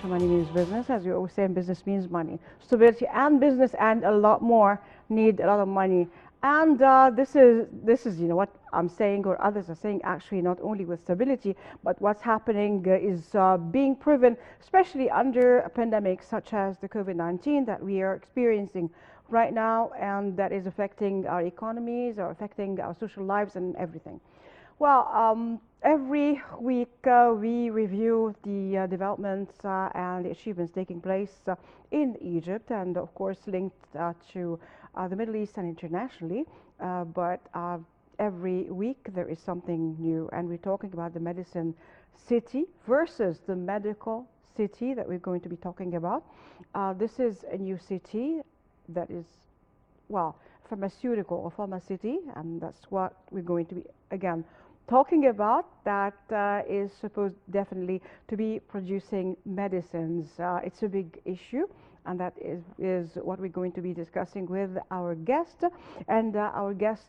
financial money means business. As you always say, business means money. Stability and business and a lot more need a lot of money. And this is what I'm saying, or others are saying, actually, not only with stability, but what's happening is being proven, especially under a pandemic such as the COVID-19 that we are experiencing right now, and that is affecting our economies, or affecting our social lives and everything. Well, every week we review the developments and the achievements taking place in Egypt, and of course linked to the Middle East and internationally. But every week there is something new, and we're talking about the medicine city versus the medical city that we're going to be talking about. This is a new city that is, well, pharmaceutical or pharmacity, and that's what we're going to be again talking about. That is supposed definitely to be producing medicines. It's a big issue, and that is what we're going to be discussing with our guest. And our guest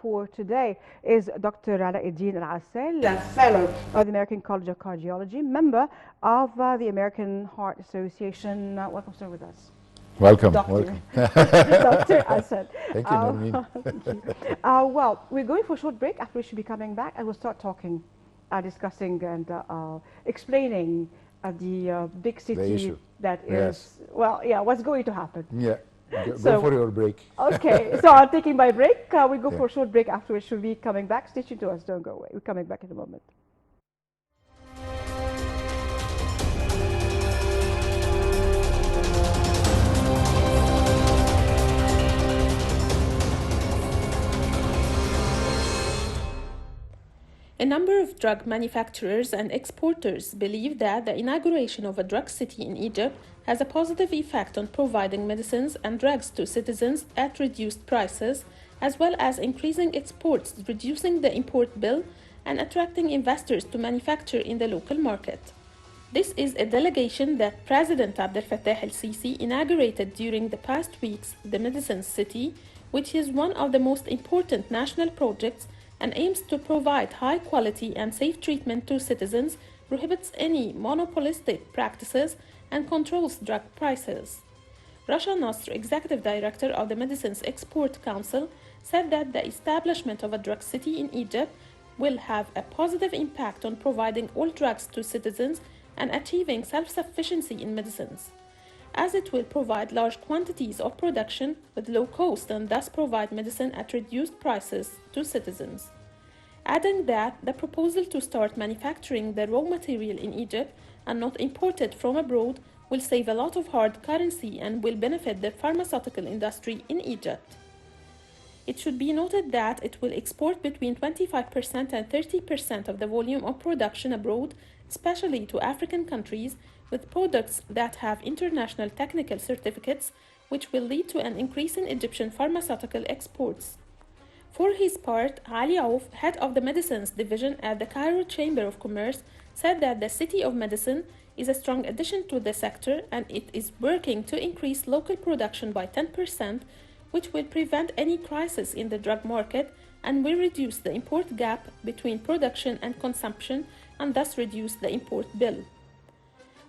for today is Dr. Alauddin Al-Assal, fellow of the American College of Cardiology, member of the American Heart Association. Welcome, sir, with us. Welcome, Doctor. welcome. Dr. Assad. Thank you, Nermeen. Thank you. Well, we're going for a short break. After we should be coming back, and we'll start talking, discussing and explaining the big city issue. that is, Yes. well, yeah, what's going to happen. Yeah, go So- for your break. Okay, so I'm taking my break. We go Yeah. for a short break. After we should be coming back. Stay tuned to us. Don't go away. We're coming back in a moment. A number of drug manufacturers and exporters believe that the inauguration of a drug city in Egypt has a positive effect on providing medicines and drugs to citizens at reduced prices, as well as increasing exports, reducing the import bill, and attracting investors to manufacture in the local market. This is a delegation that President Abdel Fattah el-Sisi inaugurated during the past weeks, the Medicine City, which is one of the most important national projects and aims to provide high quality and safe treatment to citizens, prohibits any monopolistic practices, and controls drug prices. Rasha Nasr, Executive Director of the Medicines Export Council, said that the establishment of a drug city in Egypt will have a positive impact on providing all drugs to citizens and achieving self-sufficiency in medicines, as it will provide large quantities of production with low cost and thus provide medicine at reduced prices to citizens. Adding that the proposal to start manufacturing the raw material in Egypt and not imported from abroad will save a lot of hard currency and will benefit the pharmaceutical industry in Egypt. It should be noted that it will export between 25% and 30% of the volume of production abroad, especially to African countries, with products that have international technical certificates, which will lead to an increase in Egyptian pharmaceutical exports. For his part, Ali Auf, head of the Medicines Division at the Cairo Chamber of Commerce, said that the City of Medicine is a strong addition to the sector and it is working to increase local production by 10%, which will prevent any crisis in the drug market and will reduce the import gap between production and consumption and thus reduce the import bill.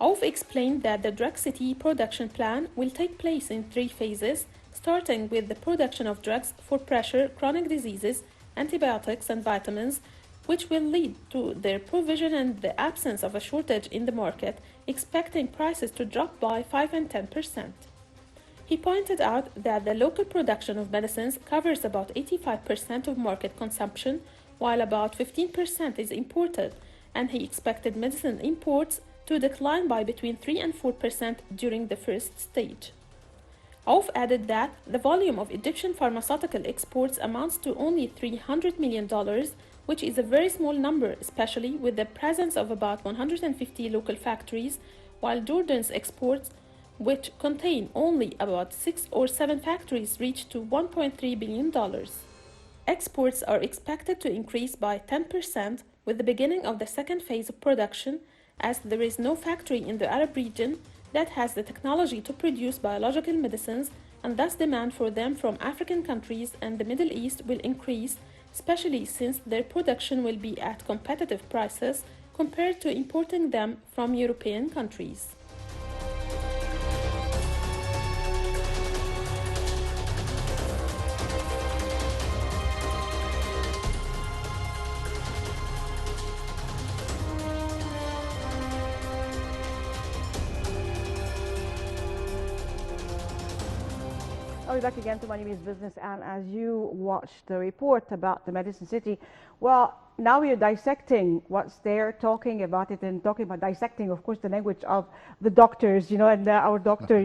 Auf explained that the drug city production plan will take place in 3 phases, starting with the production of drugs for pressure, chronic diseases, antibiotics, and vitamins, which will lead to their provision and the absence of a shortage in the market, expecting prices to drop by 5 and 10%. He pointed out that the local production of medicines covers about 85% of market consumption, while about 15% is imported, and he expected medicine imports to decline by between 3 and 4% during the first stage. Auf added that the volume of Egyptian pharmaceutical exports amounts to only $300 million, which is a very small number, especially with the presence of about 150 local factories, while Jordan's exports, which contain only about 6 or 7 factories, reach to $1.3 billion. Exports are expected to increase by 10% with the beginning of the second phase of production, as there is no factory in the Arab region that has the technology to produce biological medicines, and thus demand for them from African countries and the Middle East will increase, especially since their production will be at competitive prices compared to importing them from European countries. Welcome back again to Money Means Business. And as you watched the report about the Medicine City, well, now we are dissecting what's there, talking about it, and talking about dissecting, of course, the language of the doctors, and our doctor,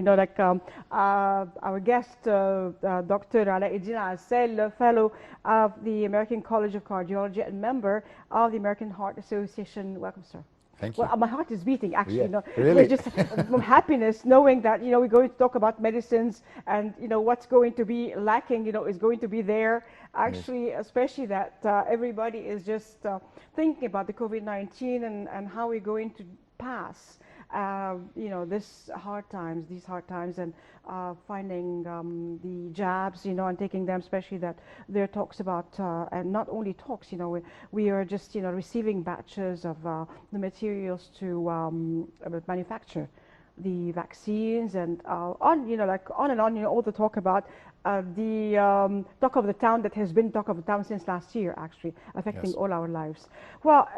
our guest, Dr. Alauddin Assel, fellow of the American College of Cardiology and member of the American Heart Association. Welcome, sir. Thank you. Well, my heart is beating, actually. Yeah, really? Just from happiness, knowing that, we're going to talk about medicines and, what's going to be lacking, is going to be there. Actually, especially that everybody is just thinking about the COVID-19 and how we're going to pass, these hard times, and finding the jabs, and taking them, especially that there are talks about, and not only talks, we are just, receiving batches of the materials to manufacture the vaccines and on and on, all the talk about the talk of the town that has been talk of the town since last year, actually, affecting all our lives. Well,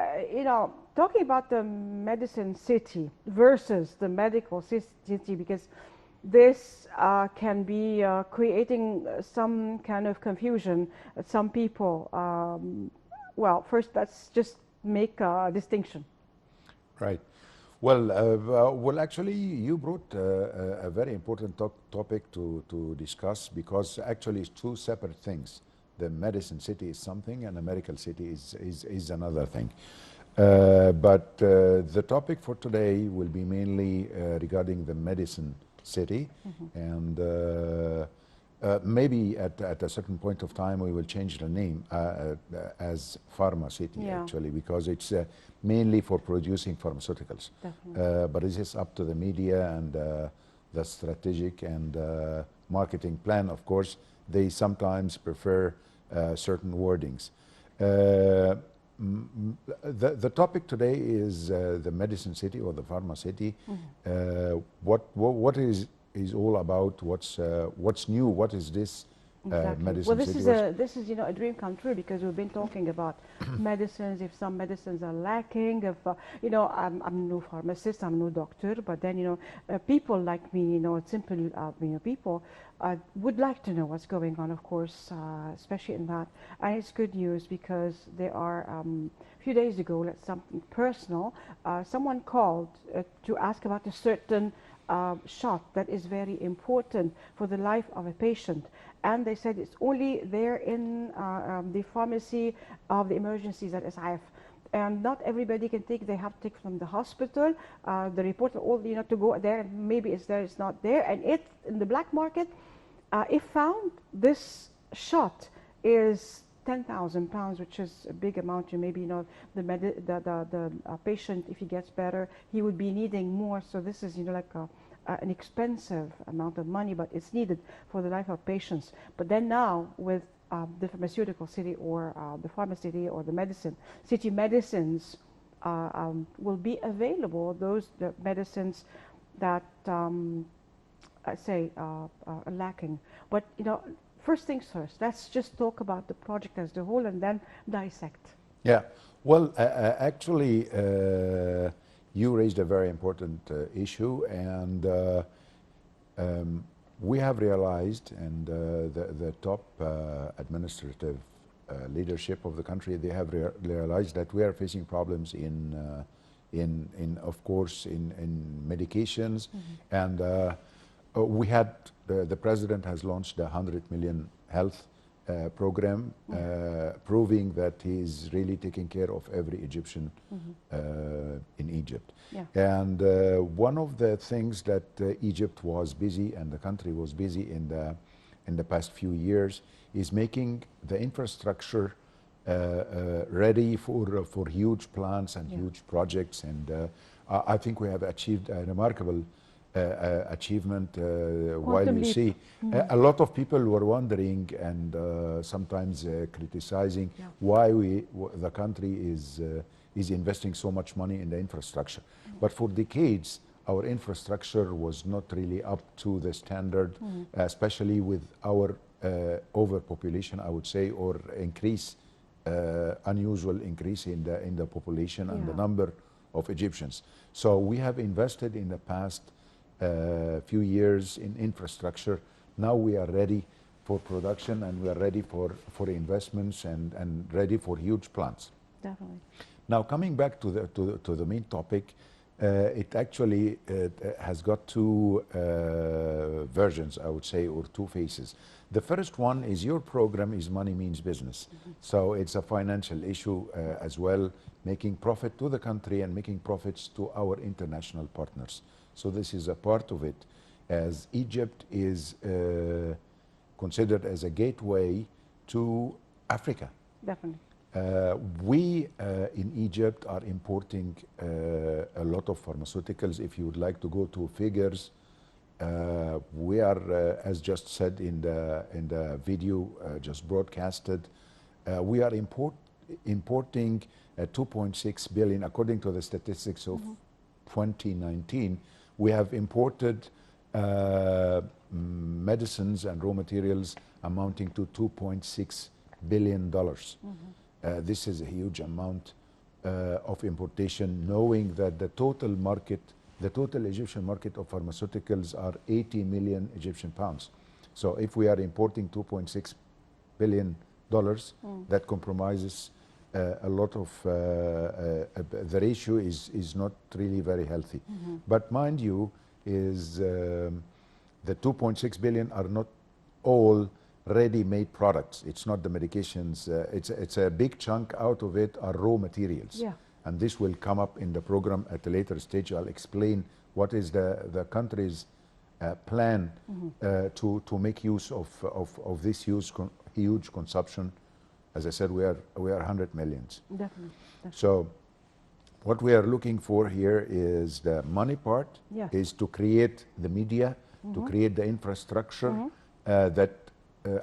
talking about the Medicine City versus the medical city, because this can be creating some kind of confusion at some people. Well, first, let's just make a distinction. Right. Well, actually, you brought a very important topic to discuss, because actually it's two separate things. The Medicine City is something, and the medical city is another thing. But the topic for today will be mainly regarding the Medicine City, and maybe at a certain point of time we will change the name as Pharma City, actually, because it's mainly for producing pharmaceuticals. But this is up to the media and the strategic and marketing plan. Of course, they sometimes prefer certain wordings. The topic today is the Medicine City or the Pharma City. What is all about? What's new? What is this Medicine City? Well, this is a dream come true, because we've been talking about medicines. If some medicines are lacking, if I'm no pharmacist, I'm no doctor, but then people like me, simple people would like to know what's going on, of course, especially in that. And it's good news, because there are a few days ago, let's something personal. Someone called to ask about a certain shot that is very important for the life of a patient, and they said it's only there in the pharmacy of the emergencies at SIF, and not everybody can take. They have to take from the hospital the report, all to go there, and maybe it's there, it's not there, and it in the black market, if found, this shot is £10,000, which is a big amount. Maybe the patient, if he gets better, he would be needing more. So this is like an expensive amount of money, but it's needed for the life of patients. But then now with the pharmaceutical city, or the pharma city, or the medicine city, medicines will be available. The medicines that I say are lacking. But first things first, let's just talk about the project as a whole and then dissect. Yeah, well, actually, you raised a very important issue, and we have realized, and the top administrative leadership of the country, they have realized that we are facing problems of course, in medications, and we had the president has launched a 100 million health program, proving that he's really taking care of every Egyptian in Egypt. And one of the things that Egypt was busy, and the country was busy in the past few years, is making the infrastructure ready for huge plans and huge projects. And I think we have achieved a remarkable achievement. While you see a lot of people were wondering and sometimes criticizing why the country is investing so much money in the infrastructure. But for decades, our infrastructure was not really up to the standard, especially with our overpopulation, I would say, or unusual increase in the population and the number of Egyptians. So we have invested in the past few years in infrastructure, Now we are ready for production, and we are ready for investments, and ready for huge plants. Definitely. Now, coming back to the main topic, it actually has got two versions, I would say, or two phases. The first one is your program is Money Means Business. So it's a financial issue as well, making profit to the country and making profits to our international partners. So this is a part of it, as Egypt is considered as a gateway to Africa. Definitely. We in Egypt are importing a lot of pharmaceuticals. If you would like to go to figures, we are, as just said in the video just broadcasted, we are importing 2.6 billion, according to the statistics of 2019. We have imported medicines and raw materials amounting to $2.6 billion. This is a huge amount of importation, knowing that the total Egyptian market of pharmaceuticals are 80 million Egyptian pounds. So if we are importing $2.6 billion, that compromises a lot of, the ratio is not really very healthy. But mind you, is the 2.6 billion are not all ready-made products. It's not the medications. It's a big chunk out of it are raw materials. Yeah. And this will come up in the program at a later stage. I'll explain what is the country's plan to make use of this huge consumption. As I said, we are 100 millions. Definitely. So what we are looking for here is the money part, Yes. is to create the media, to create the infrastructure that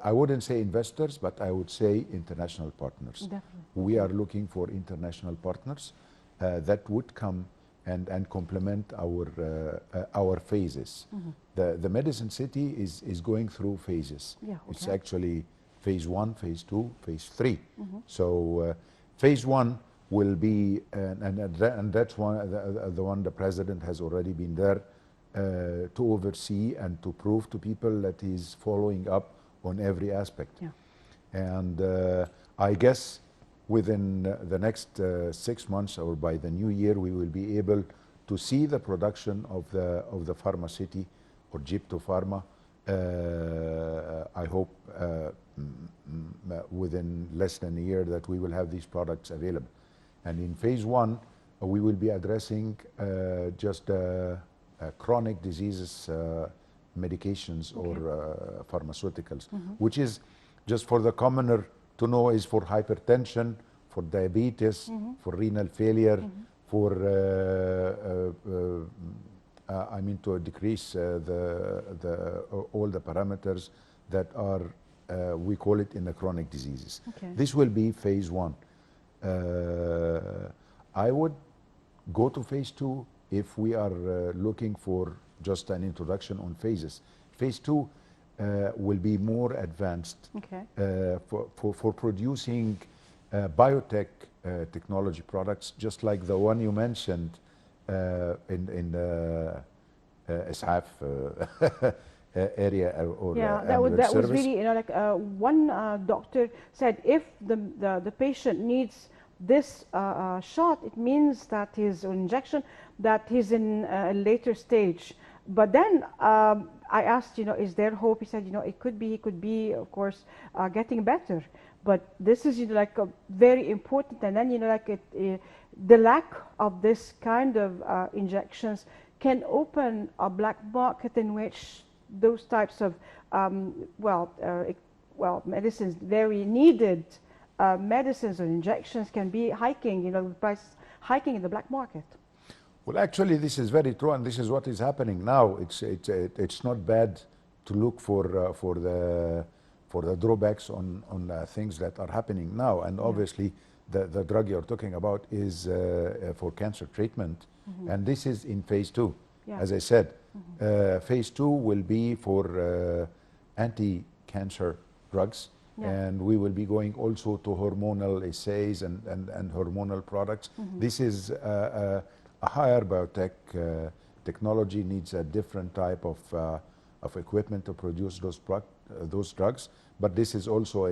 I wouldn't say investors, but I would say international partners. Definitely. We are looking for international partners that would come and complement our phases. The Medicine City is going through phases. Yeah, It's okay. actually phase 1, phase 2, phase 3. So phase 1 will be, and that's the one the president has already been there to oversee and to prove to people that he's following up on every aspect. Yeah. And I guess within the next 6 months or by the new year, we will be able to see the production of the Pharma City or Gypto Pharma. I hope within less than a year that we will have these products available. And in phase 1, we will be addressing just chronic diseases, medications or pharmaceuticals, which is just for the commoner to know, is for hypertension, for diabetes, for renal failure, for I mean to decrease all the parameters that are we call it in the chronic diseases. Okay. This will be phase 1. I would go to phase 2 if we are looking for just an introduction on phases. Phase 2 will be more advanced Okay. for producing biotech technology products, just like the one you mentioned in the ISAF area or Yeah, that ambulance was service. really, like one doctor said, if the patient needs this shot, it means that his injection, that he's in a later stage. But then I asked, is there hope? He said, it could be, of course, getting better. But this is, like very important. And then, the lack of this kind of injections can open a black market in which those types of, medicines, very needed medicines or injections can be hiking, the price hiking in the black market. Well, actually, this is very true, and this is what is happening now. It's not bad to look for the drawbacks on things that are happening now. And obviously, the drug you're talking about is for cancer treatment, and this is in phase 2. Yeah. As I said, phase 2 will be for anti-cancer drugs. Yeah. And we will be going also to hormonal assays and hormonal products. This is a higher biotech technology, needs a different type of of equipment to produce those drugs. But this is also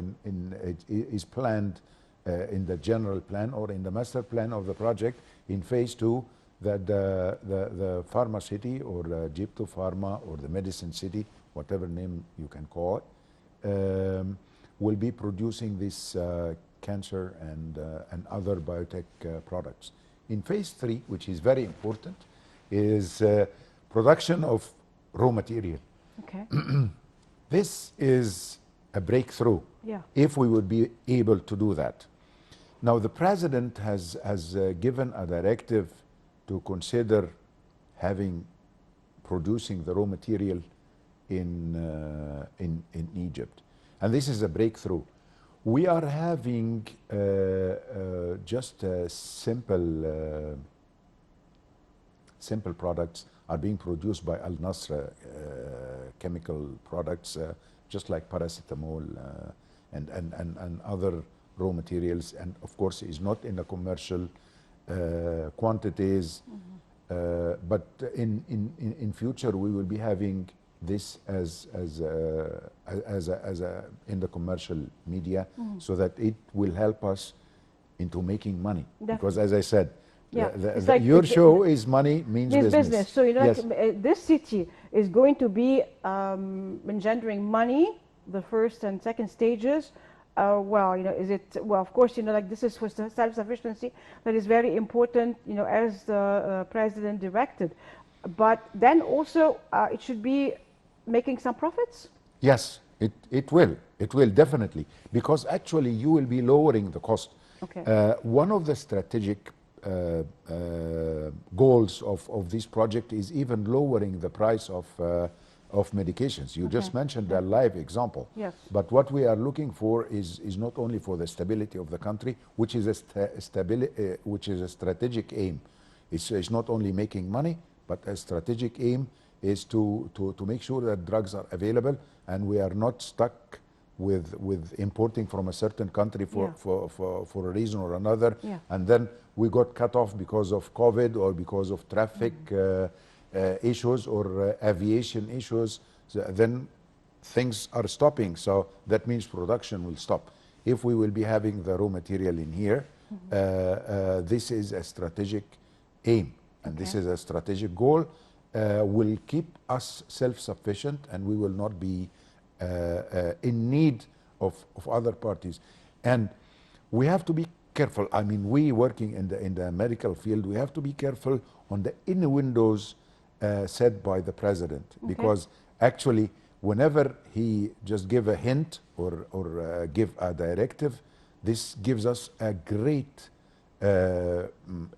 is planned in the general plan or in the master plan of the project in phase 2, that the pharma city or Egypto Pharma or the medicine city, whatever name you can call it, will be producing this cancer and other biotech products. In phase 3, which is very important, is production of raw material. Okay. This is a breakthrough, Yeah. if we would be able to do that. Now, the president has given a directive to consider producing the raw material in Egypt, and this is a breakthrough. We are having just simple products are being produced by Al Nasra chemical products, just like paracetamol and other raw materials, and of course is not in the commercial quantities. But in future we will be having this as in the commercial media, so that it will help us into making money. Definitely. Because as I said, Yeah, it's like your show is money means business. So, you know, Yes. like, this city is going to be engendering money, the first and second stages. Well, you know, well, of course, you know, like this is for self-sufficiency that is very important, you know, as the president directed. But then also it should be making some profits. Yes, it will. It will definitely, because actually you will be lowering the cost. Okay. One of the strategic goals of this project is even lowering the price of medications. You just mentioned a live example. Yes. But what we are looking for is not only for the stability of the country, which is a strategic aim. It's not only making money, but a strategic aim is to make sure that drugs are available and we are not stuck with importing from a certain country for a reason or another, Yeah. and then we got cut off because of COVID or because of traffic issues or aviation issues. So then things are stopping, so that means production will stop. If we will be having the raw material in here, this is a strategic aim, and this is a strategic goal, will keep us self-sufficient, and we will not be in need of other parties. And we have to be careful. I mean, we working in the medical field, we have to be careful on the innuendos said by the president, because actually whenever he just give a hint or give a directive, this gives us a great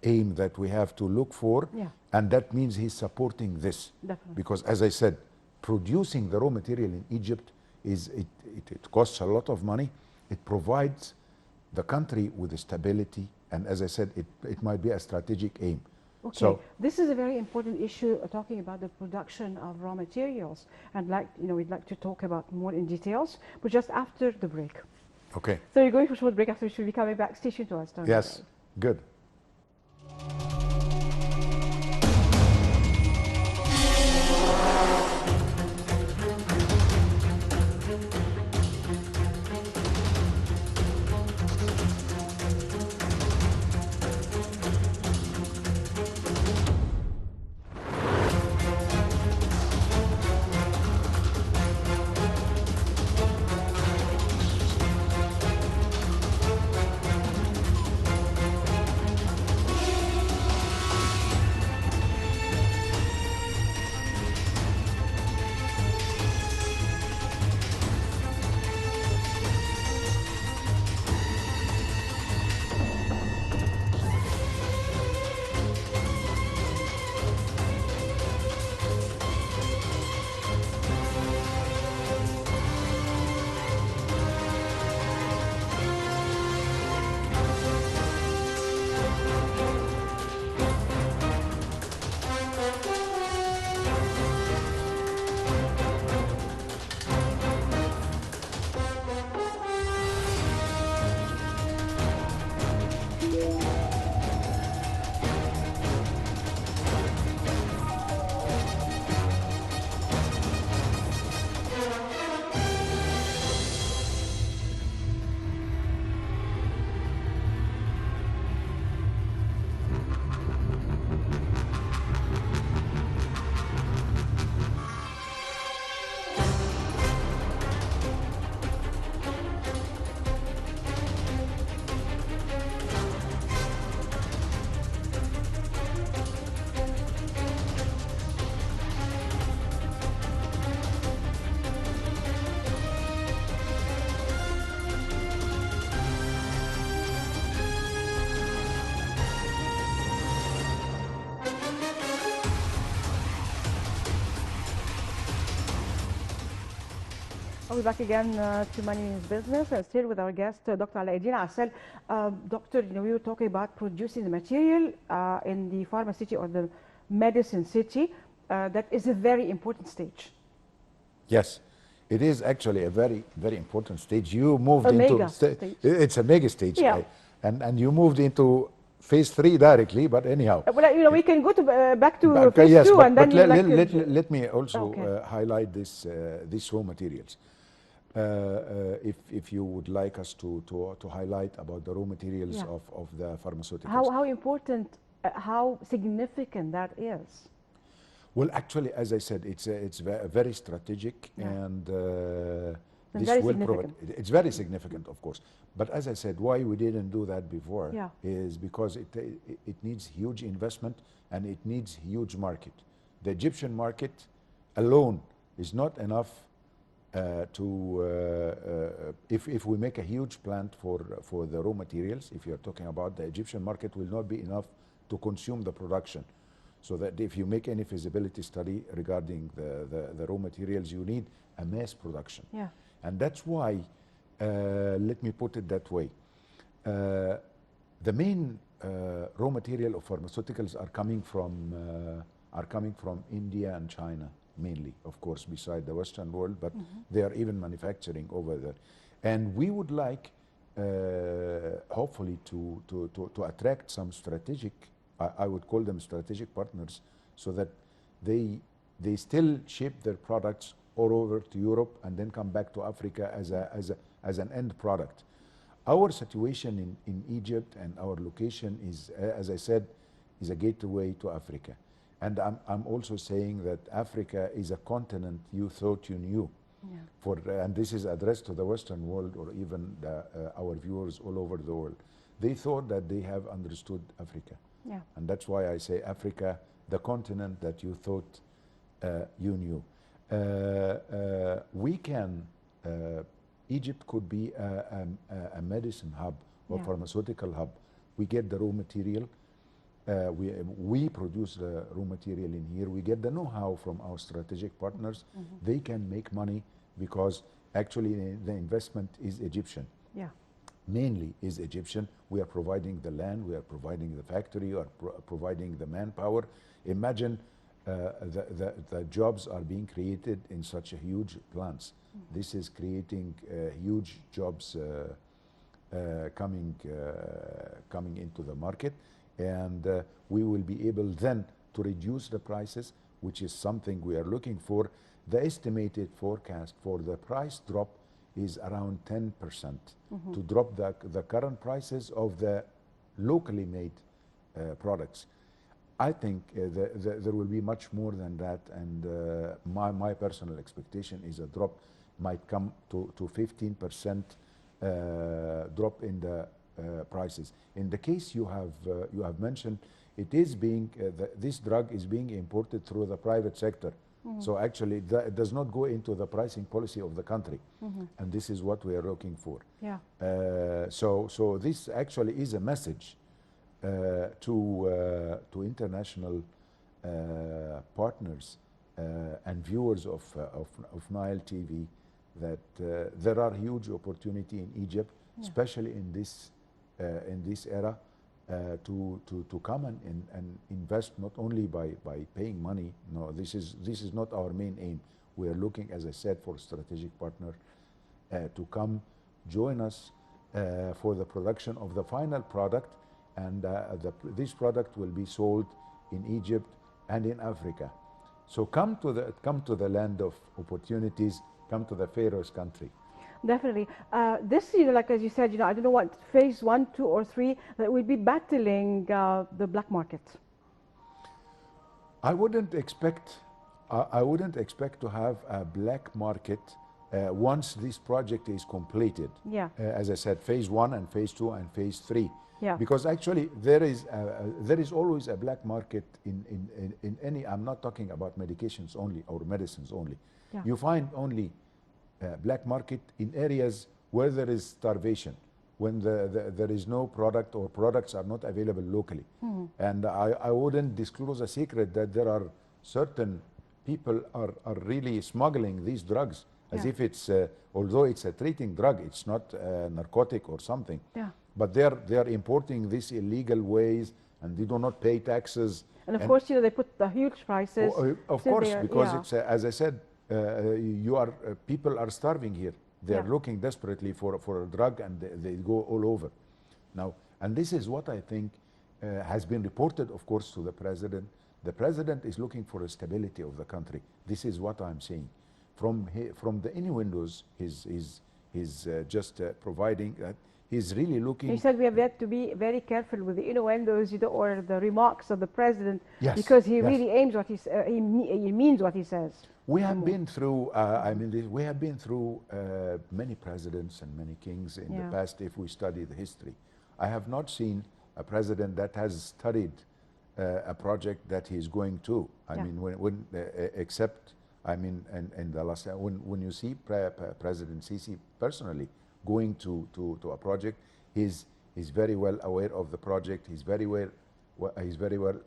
aim that we have to look for, and that means he's supporting this. Definitely. Because as I said, producing the raw material in Egypt it costs a lot of money. It provides the country with stability, and as I said, it might be a strategic aim. Okay, So this is a very important issue, talking about the production of raw materials, and we'd like to talk about more in details, but just after the break. okay, So you're going for a short break, after we should be coming back. Stay tuned to us. yes, good. We're back again to Money Means Business, and still with our guest, Dr. Alauddin Assel. Doctor, we were talking about producing the material in the pharma city or the medicine city. That is a very important stage. Yes, it is actually a very, very important stage. You moved A into mega stage. It's a mega stage, Yeah. and you moved into phase 3 directly. But anyhow, Well, we can go to back to okay, phase yes, 2, and then but you let me also Okay. highlight these raw materials. If you would like us to highlight about the raw materials Yeah. of the pharmaceuticals. how important, how significant that is. Well, actually, as I said, it's very strategic, Yeah. and And this very will provide. significant. It's very significant, of course. But as I said, why we didn't do that before Yeah. is because it needs huge investment and it needs huge market. The Egyptian market alone is not enough if we make a huge plant for the raw materials. If you're talking about the Egyptian market, will not be enough to consume the production. So that if you make any feasibility study regarding the raw materials, you need a mass production. Yeah. And that's why, let me put it that way, the main raw material of pharmaceuticals are coming from India and China mainly, of course, beside the Western world, but they are even manufacturing over there. And we would like, hopefully, to attract some strategic, I would call them strategic partners, so that they still ship their products all over to Europe and then come back to Africa as an end product. Our situation in Egypt and our location is, as I said, is a gateway to Africa. And I'm also saying that Africa is a continent you thought you knew. Yeah. And this is addressed to the Western world, or even our viewers all over the world. They thought that they have understood Africa. Yeah. And that's why I say Africa, the continent that you thought you knew. Egypt could be a medicine hub or Yeah. pharmaceutical hub. We get the raw material. We produce the raw material in here. We get the know-how from our strategic partners. They can make money because actually the investment is Egyptian. Yeah. Mainly is Egyptian. We are providing the land, we are providing the factory, we are providing the manpower. Imagine the jobs are being created in such a huge plants. This is creating huge jobs coming into the market, and we will be able then to reduce the prices, which is something we are looking for. The estimated forecast for the price drop is around 10%, to drop the current prices of the locally made products. I think there will be much more than that, and my personal expectation is a drop might come to 15% drop in the prices. In the case you have mentioned, it is being this drug is being imported through the private sector. So actually, it does not go into the pricing policy of the country, and this is what we are looking for. Yeah. So this actually is a message to international partners and viewers of Nile TV that there are huge opportunity in Egypt, especially in this era, to come and invest, not only by paying money. No, this is not our main aim. We are looking, as I said, for a strategic partner to come join us for the production of the final product, and this product will be sold in Egypt and in Africa. So come to the land of opportunities. Come to the Pharaoh's country. Definitely. This, like as you said, I don't know what phase 1, 2, or 3 that will be battling the black market. I wouldn't expect to have a black market once this project is completed. Yeah. As I said, phase 1 and phase 2 and phase 3. Yeah. Because actually there is always a black market in any. I'm not talking about medications only or medicines only. Yeah. You find only black market in areas where there is starvation, when there is no product or products are not available locally. And I wouldn't disclose a secret that there are certain people are really smuggling these drugs as Yeah. if it's, although it's a treating drug, it's not a narcotic or something. Yeah. But they're importing this illegal ways, and they do not pay taxes. And of course, they put the huge prices. Of so course, they are- because yeah. it's as I said, people are starving here. They are Yeah. looking desperately for a drug, and they go all over. Now, and this is what I think has been reported, of course, to the president. The president is looking for the stability of the country. This is what I'm saying. From the innuendos, he's just providing that he's really looking. He said we have to be very careful with the innuendos, or the remarks of the president, Yes, because he yes. really aims what he means what he says. We have been through, we have been through many presidents and many kings in Yeah. the past if we study the history. I have not seen a president that has studied a project that he's going to. I Yeah. mean, except, in the last, when you see President Sisi personally going to a project, he's very well aware of the project. He's very well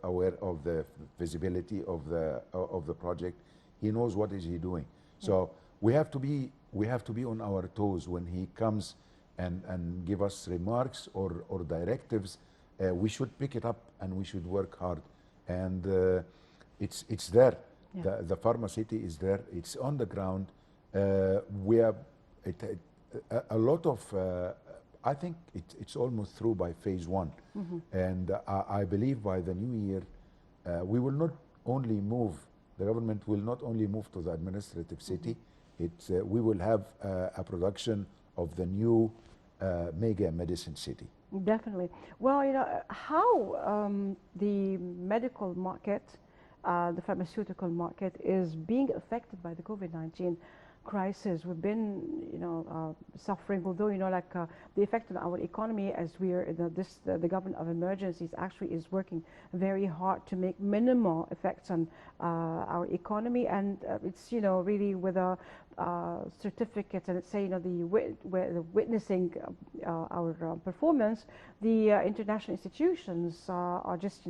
aware of the visibility of the project. He knows what is he doing. So we have to be on our toes when he comes and give us remarks or directives. We should pick it up and we should work hard. And it's there. Yeah. The Pharma City is there. It's on the ground. We have a lot of. I think it's almost through by phase one, and I believe by the new year, we will not only move. The government will not only move to the administrative city. We will have a production of the new mega medicine city. Definitely. Well, how the medical market, the pharmaceutical market is being affected by the COVID-19 crisis. We've been, suffering, although, the effect on our economy as the government of emergencies actually is working very hard to make minimal effects on our economy. And it's, really with a certificates, and it's saying, the witnessing our performance, the international institutions are just,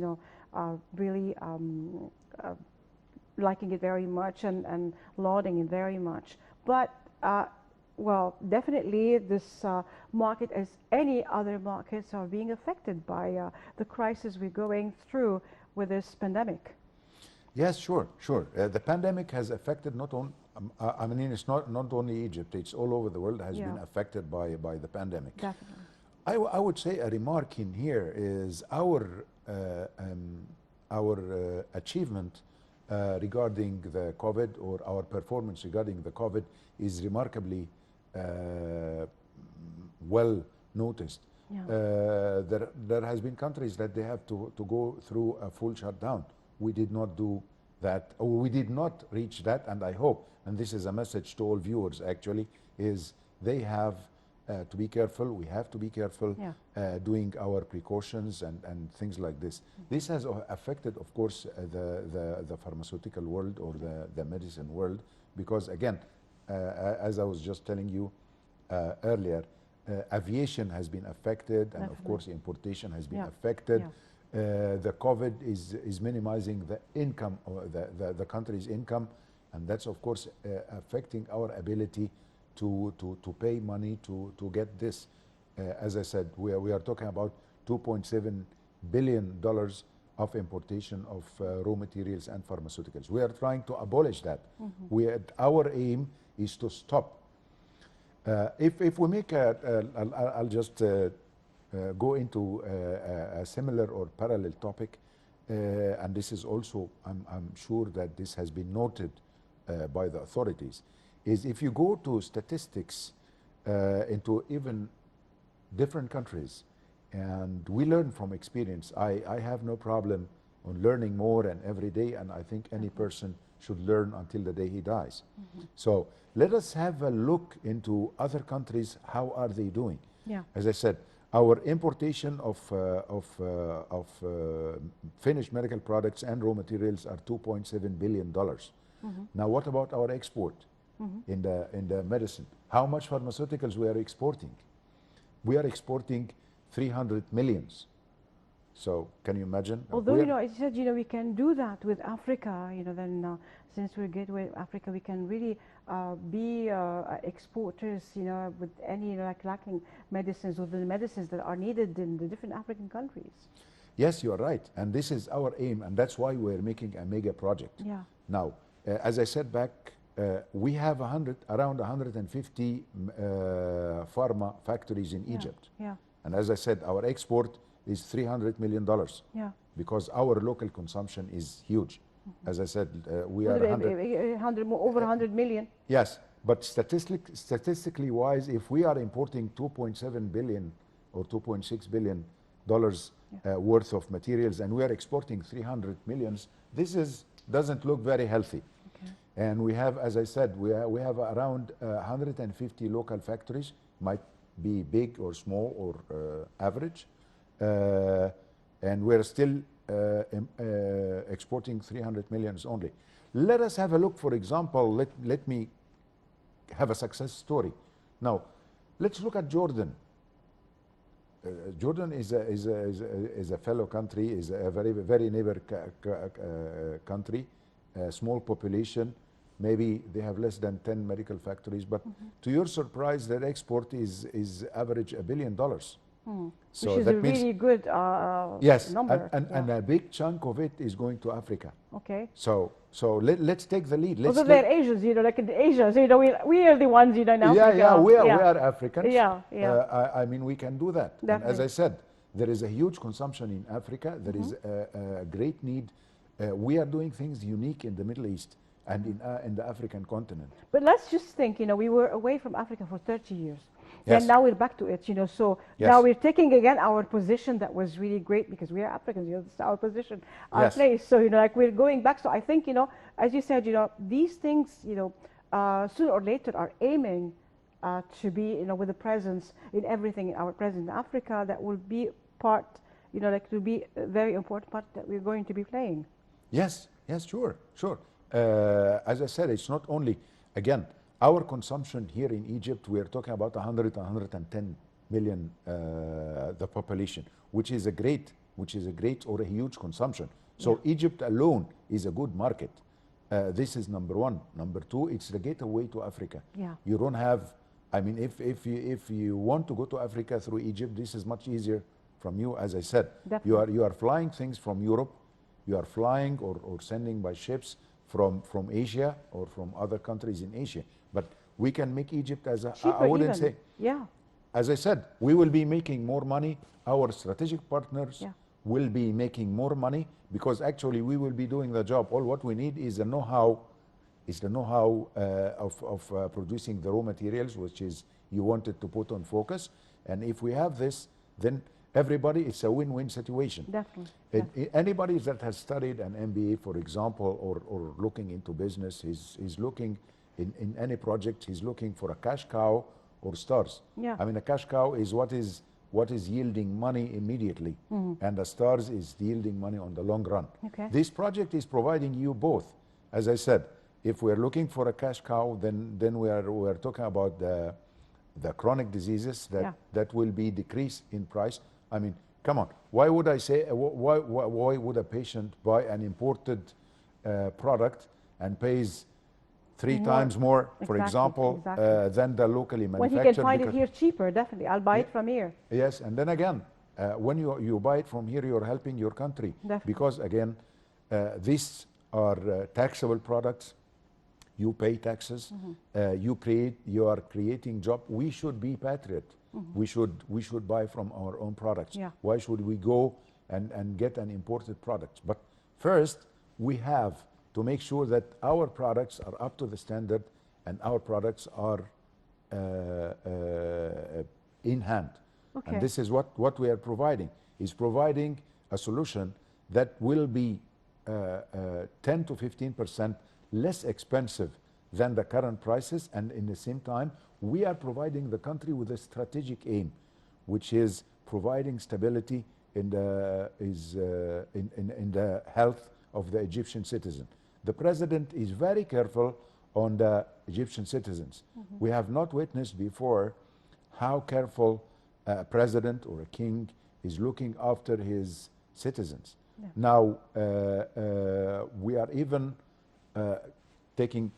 really liking it very much and lauding it very much. But, well, definitely this market, as any other markets, are being affected by the crisis we're going through with this pandemic. Yes, sure. The pandemic has affected not only, it's not only Egypt, it's all over the world has been affected by the pandemic. Definitely. I would say a remark in here is our achievement regarding the COVID, or our performance regarding the COVID, is remarkably well noticed. Yeah. There has been countries that they have to go through a full shutdown. We did not do that, or we did not reach that, and I hope, and this is a message to all viewers actually, is they have to be careful. We have to be careful doing our precautions and things like this. This has affected, of course, the pharmaceutical world or the medicine world, because again, as I was just telling you earlier, aviation has been affected, and of course importation has been affected. The COVID is minimizing the income, or the country's income, and that's of course affecting our ability to pay money to get this. As I said, we are talking about $2.7 billion of importation of raw materials and pharmaceuticals. We are trying to abolish that. Our aim is to stop. If we make I'll just go into a similar or parallel topic, and this is also, I'm sure that this has been noted by the authorities, is if you go to statistics into even different countries, and we learn from experience. I have no problem on learning more and every day, and I think any person should learn until the day he dies. So let us have a look into other countries. How are they doing? As I said, our importation of finished medical products and raw materials are $2.7 billion. Now, what about our export in the medicine? How much pharmaceuticals we are exporting? We are exporting 300 millions. So can you imagine? Although, you know, as you said, you know, we can do that with Africa, you know, then since we're gateway Africa, we can really be exporters, you know, with any, you know, like lacking medicines or the medicines that are needed in the different African countries. Yes, you are right. And this is our aim. And that's why we're making a mega project. Yeah. Now, as I said back, we have around 150 pharma factories in Egypt. Yeah. And as I said, our export is $300 million. Yeah. Because our local consumption is huge. As I said, we are over 100 million. Yes, but statistically wise, if we are importing 2.7 billion or 2.6 billion dollars worth of materials, and we are exporting 300 millions, this doesn't look very healthy. Okay. And we have, as I said, we have around 150 local factories, might be big or small or average, and we're still exporting 300 millions only. Let us have a look, for example, let me have a success story. Now, let's look at Jordan. Jordan is a fellow country, is a very neighbor country, small population. Maybe they have less than 10 medical factories, but to your surprise, their export is average $1 billion. So which is that a means really good yes, number. and a big chunk of it is going to Africa. Okay. So let's take the lead. Although they're Asians, you know, like in Asia, so you know, we are the ones, you know, in Africa. Yeah, we are Africans. Yeah, yeah. I mean, we can do that. And as I said, there is a huge consumption in Africa. There is a great need. We are doing things unique in the Middle East and in the African continent. But let's just think, you know, we were away from Africa for 30 years. Yes. And now we're back to it, you know, so now we're taking again our position that was really great because we are Africans, you know, this is our position, our place. So, you know, like we're going back. So I think, you know, as you said, you know, these things, you know, sooner or later are aiming to be, you know, with a presence in everything in our presence in Africa that will be part, you know, like to be a very important part that we're going to be playing. Yes, sure. As I said, it's not only, again, our consumption here in Egypt, we are talking about 110 million, the population, which is a great or a huge consumption. So Egypt alone is a good market. This is number one. Number two, it's the gateway to Africa. Yeah. You don't have, I mean, if you want to go to Africa through Egypt, this is much easier from you. As I said, you are flying things from Europe, you are flying or sending by ships from Asia or from other countries in Asia. But we can make Egypt as a, cheaper I wouldn't even. say, yeah. As I said, we will be making more money. Our strategic partners will be making more money because actually we will be doing the job. All what we need is the know-how, of producing the raw materials, which is you wanted to put on focus. And if we have this, then everybody, it's a win-win situation. Definitely. Anybody that has studied an MBA, for example, or looking into business, is looking in any project, he's looking for a cash cow or stars. Yeah. I mean, a cash cow is what is yielding money immediately, and the stars is yielding money on the long run. Okay. This project is providing you both. As I said, if we're looking for a cash cow, then we are talking about the chronic diseases that will be decreased in price. I mean, come on. Why would I say? Why would a patient buy an imported product and pays 3 times more, for example, than the locally manufactured? When he can find it here cheaper, definitely. I'll buy it from here. Yes, and then again, when you buy it from here, you're helping your country. Definitely. Because again, these are taxable products. You pay taxes. You are creating job. We should be patriot. We should buy from our own products. Yeah. Why should we go and get an imported product? But first, we have to make sure that our products are up to the standard and our products are in hand. Okay. And this is what we are providing, is providing a solution that will be 10 to 15% less expensive than the current prices, and in the same time, we are providing the country with a strategic aim, which is providing stability in the health of the Egyptian citizen. The president is very careful on the Egyptian citizens. We have not witnessed before how careful a president or a king is looking after his citizens. Yeah. Now, we are even taking,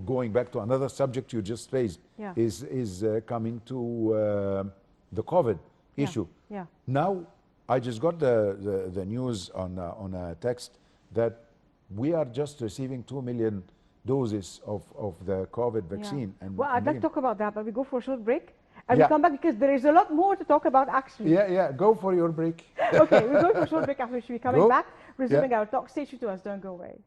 going back to another subject you just raised, Yeah. is coming to the COVID Yeah. issue. Yeah. Now, I just got the news on a text that we are just receiving 2 million doses of the COVID vaccine. Yeah. And Well, I'd like to again- talk about that, but we go for a short break and Yeah. we come back because there is a lot more to talk about actually. Yeah, go for your break. Okay, we're going for a short break after we should be coming Go. back, resuming our talk. Stay tuned to us, don't go away.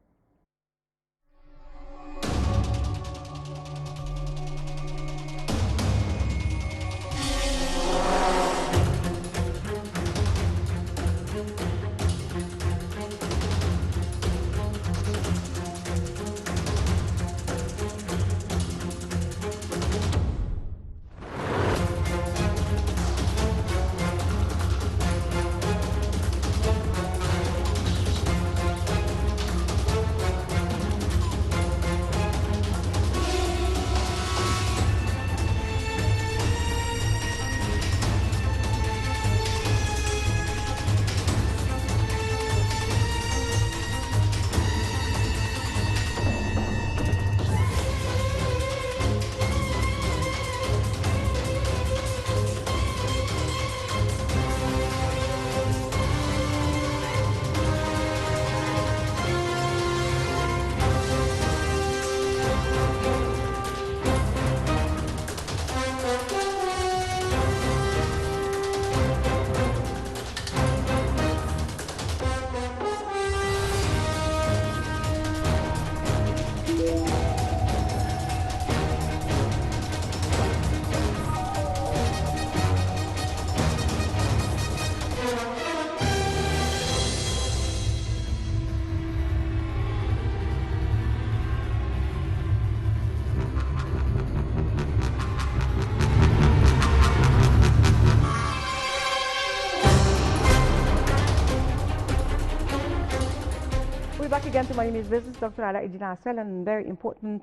We're back again to My News Business. Dr. Alauddin Asal, and very important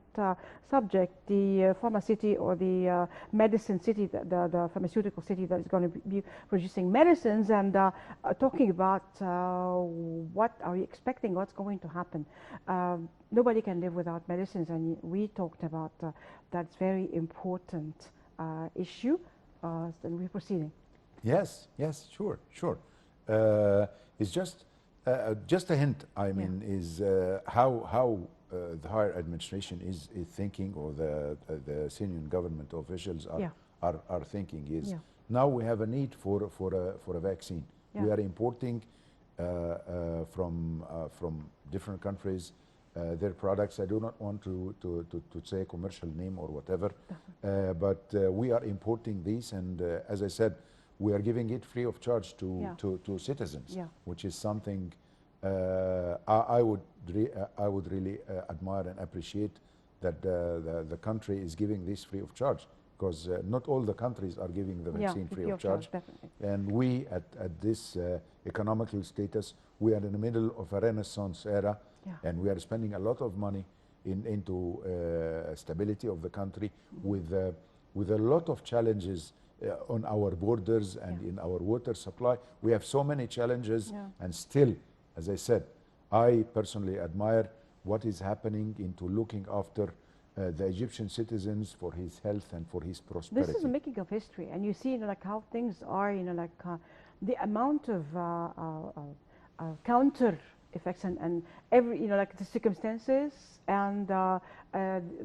subject, the pharma city or the medicine city, the pharmaceutical city that is going to be producing medicines, and talking about what are we expecting, what's going to happen. Nobody can live without medicines, and we talked about that very important issue, and we're proceeding. Yes, sure. It's just a hint. I mean, is how the higher administration is thinking, or the senior government officials are thinking is now we have a need for a vaccine. We are importing from different countries their products. I do not want to say a commercial name or whatever, but we are importing these, and as I said, we are giving it free of charge to citizens, which is something I would really admire and appreciate, that the country is giving this free of charge, because not all the countries are giving the vaccine free of charge. Definitely. And we at this economical status, we are in the middle of a renaissance era, and we are spending a lot of money into stability of the country, with a lot of challenges on our borders and in our water supply. We have so many challenges, and still, as I said, I personally admire what is happening into looking after the Egyptian citizens for his health and for his prosperity. This is the making of history, and you see, like how things are, the amount of counter effects and every, like the circumstances and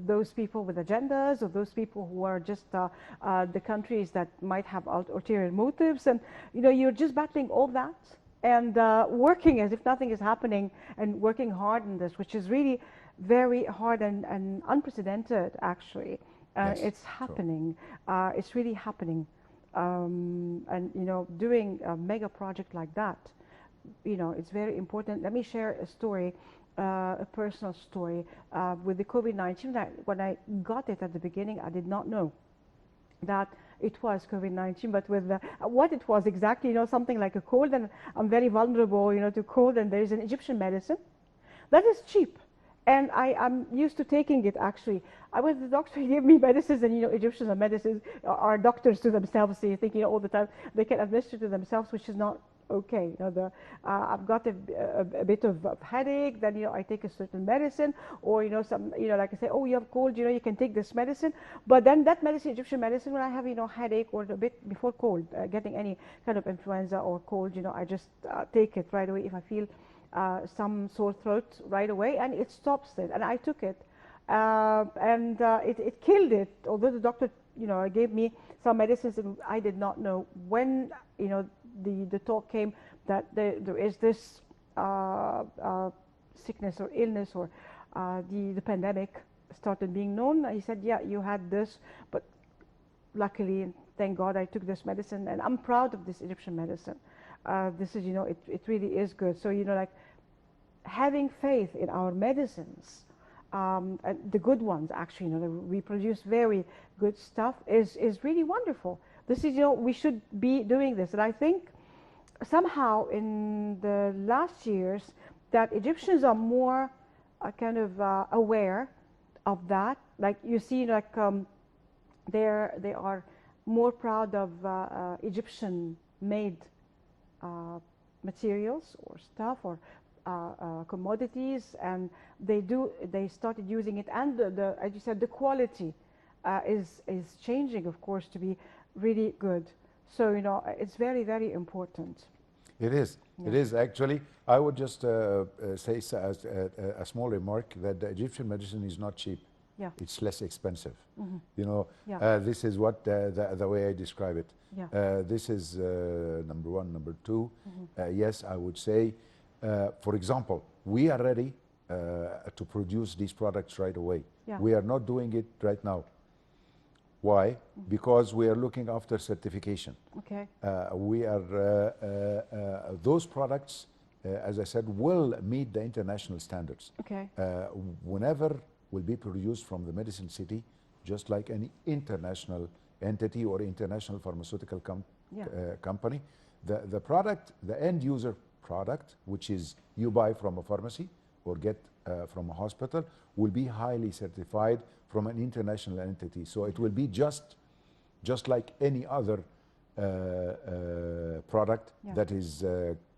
those people with agendas, or those people who are just the countries that might have ulterior motives, and you're just battling all that and working as if nothing is happening, and working hard in this, which is really very hard and unprecedented, actually. It's happening. It's really happening. And doing a mega project like that, it's very important. Let me share a story, a personal story with the COVID-19. When I got it at the beginning, I did not know that it was COVID-19, but with what it was exactly, something like a cold, and I'm very vulnerable, to cold, and there is an Egyptian medicine that is cheap. And I'm used to taking it, actually. I was the doctor, he gave me medicines, and Egyptians are medicines, are doctors to themselves, so you think, all the time they can administer to themselves, which is not okay, I've got a bit of headache, then I take a certain medicine, or some like I say, oh, you have cold, you can take this medicine. But then that medicine, Egyptian medicine, when I have headache or a bit before cold, getting any kind of influenza or cold, I just take it right away if I feel some sore throat right away, and it stops it. And I took it, and it killed it. Although the doctor gave me some medicines, and I did not know when the talk came that there is this sickness or illness, or the pandemic started being known. He said, yeah, you had this, but luckily, thank God, I took this medicine, and I'm proud of this Egyptian medicine. This is, it really is good. So, like having faith in our medicines, and the good ones, actually, we produce very good stuff, is really wonderful. This is, we should be doing this. And I think somehow in the last years that Egyptians are more kind of aware of that. Like you see, like they are more proud of Egyptian-made materials or stuff, or commodities, and they started using it, and as you said, the quality is changing, of course, to be really good. So it's very, very important. It is. Yeah. It is actually. I would just say as a small remark that the Egyptian medicine is not cheap. Yeah. It's less expensive. Mm-hmm. Yeah. This is what the way I describe it. Yeah. This is number one. Number two, yes, I would say, for example, we are ready to produce these products right away. Yeah. We are not doing it right now. Why? Because we are looking after certification. Okay. We are those products, as I said, will meet the international standards. Okay. Whenever will be produced from the Medicine City, just like any international entity or international pharmaceutical company, the product, the end user product, which is you buy from a pharmacy or get from a hospital, will be highly certified from an international entity. So it will be just like any other product that is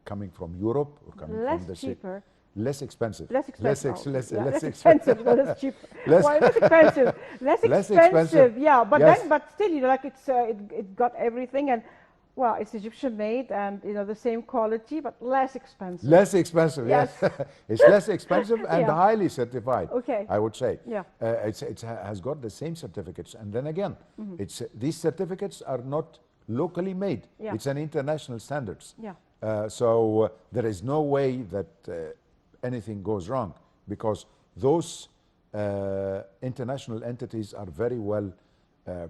coming from Europe or coming from the cheaper. Less expensive. Less expensive. Less expensive. No, less cheap. Less Why less expensive? Less expensive. Yeah, but yes. then, but still, like it got everything, and well, it's Egyptian made, and the same quality, but less expensive. Less expensive. Yes. It's less expensive and highly certified. Okay. I would say. Yeah. It has got the same certificates, and then again, these certificates are not locally made. Yeah. It's an international standards. Yeah. So there is no way that anything goes wrong, because those international entities are very well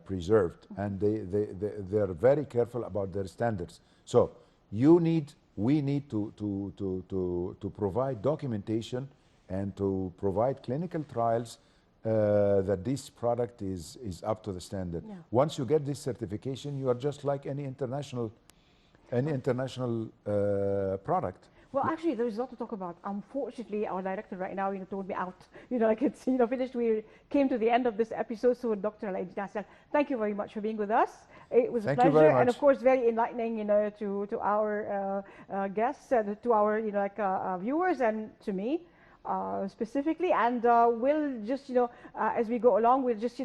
preserved, and they are very careful about their standards. So we need to provide documentation and to provide clinical trials that this product is up to the standard. Yeah. Once you get this certification, you are just like any international product. Well, actually, there is a lot to talk about. Unfortunately, our director right now, told me out. Like it's, finished. We came to the end of this episode. So, Dr. Al-Aidin Hassan, thank you very much for being with us. It was a pleasure, and of course, very enlightening, to our guests, to our viewers, and to me specifically. And we'll just, as we go along, we'll just,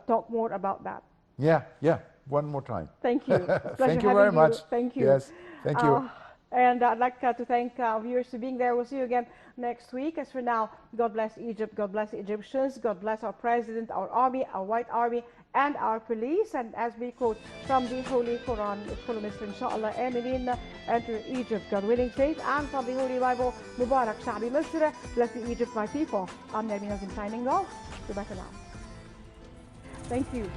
talk more about that. Yeah. One more time. Thank you. Thank you very much. Thank you. Yes. Thank you. And I'd like to thank our viewers for being there. We'll see you again next week. As for now, God bless Egypt, God bless the Egyptians, God bless our president, our army, our white army, and our police. And as we quote from the Holy Quran, follow Mr. Inshallah, Aminin, enter Egypt, God willing, safe. And from the Holy Bible, Mubarak Sha'bi Misr, bless the Egypt, my people. I'm Nermin Azim signing off. Goodbye for now. Thank you.